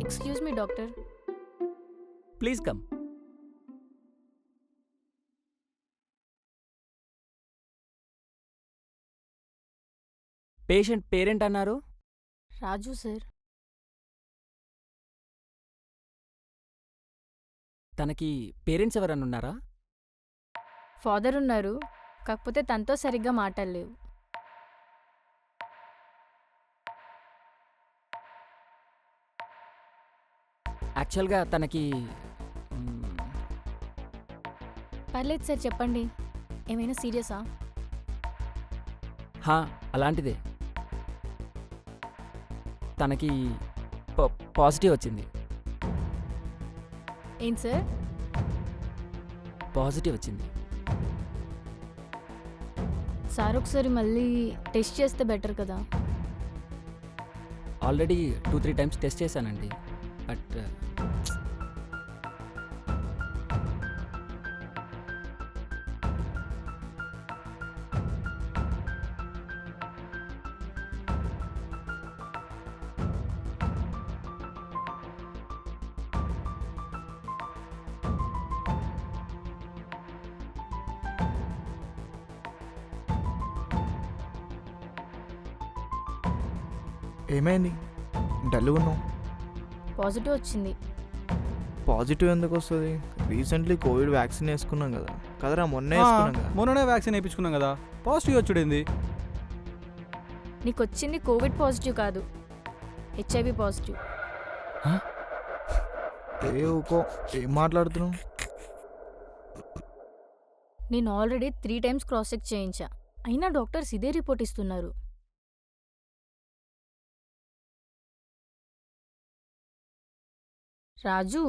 Excuse me doctor. Please come. Patient parent అన్నారు? రాజు sir. తనకి parents ఎవరన్నా ఉన్నారా? ఫాదర్ ఉన్నారు, కాకపోతే తనతో సరిగ్గా మాటలేవు. యాక్చువల్గా తనకి పర్లేదు సార్, చెప్పండి. ఏమైనా సీరియసా? అలాంటిదే. తనకి పాజిటివ్ వచ్చింది. ఏంటి సార్? పాజిటివ్ వచ్చింది. సార్ ఒకసారి మళ్ళీ టెస్ట్ చేస్తే బెటర్ కదా. ఆల్రెడీ 2-3 టైమ్స్ టెస్ట్ చేశానండి, బట్ ఏమైంది? డల్గా ఉన్నావు. పాజిటివ్ వచ్చింది. పాజిటివ్ ఎందుకు వస్తుంది? రీసెంట్లీ కోవిడ్ వ్యాక్సిన్ వేసుకున్నాం కదా. కదరా, మొన్ననే వ్యాక్సిన్ వేయించుకున్నాం కదా, పాజిటివ్ వచ్చుడేంది? నీకు వచ్చింది కోవిడ్ పాజిటివ్ కాదు, హెచ్ఐవి పాజిటివ్. ఊకో, ఏం మాట్లాడుతున్నావు? నేను ఆల్రెడీ 3 టైమ్స్ క్రాస్ చెక్ చేయించా, అయినా డాక్టర్స్ ఇదే రిపోర్ట్ ఇస్తున్నారు. రాజు,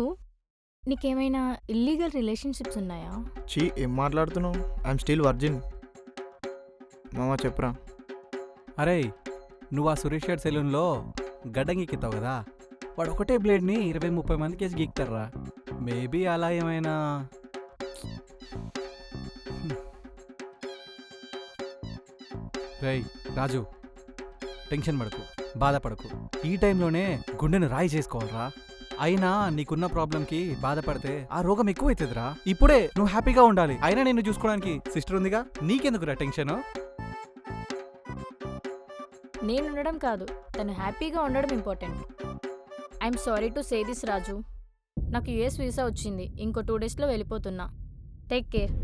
నీకేమైనా ఇల్లీగల్ రిలేషన్షిప్స్ ఉన్నాయా? ఏం మాట్లాడుతున్నావు? I'm still virgin. మామ చెప్పరా. అరే, నువ్వు ఆ సురేష్ గారి సెలూన్లో గడ్డం గీకితావు కదా, వాడు ఒకటే బ్లేడ్ని 20-30 మందికి వేసి గీక్తారా. మేబీ అలా ఏమైనా. రేయ్ రాజు, టెన్షన్ పడకు, బాధపడకు. ఈ టైంలోనే గుండెను రాయి చేసుకోవాలరా. అయినా నీకున్న ప్రాబ్లంకి బాధపడితే ఆ రోగం ఎక్కువైతుందిరా. ఇప్పుడే నువ్వు హ్యాపీగా ఉండాలి. అయినా నిన్ను చూసుకోవడానికి సిస్టర్ ఉందిగా, నీకెందుకురా టెన్షన్? నేను ఉండడం కాదు, తను హ్యాపీగా ఉండడం important. I'm sorry to say this Raju, నాకు యుఎస్ వీసా వచ్చింది, ఇంకో 2 డేస్లో వెళ్ళిపోతున్నా. Take care.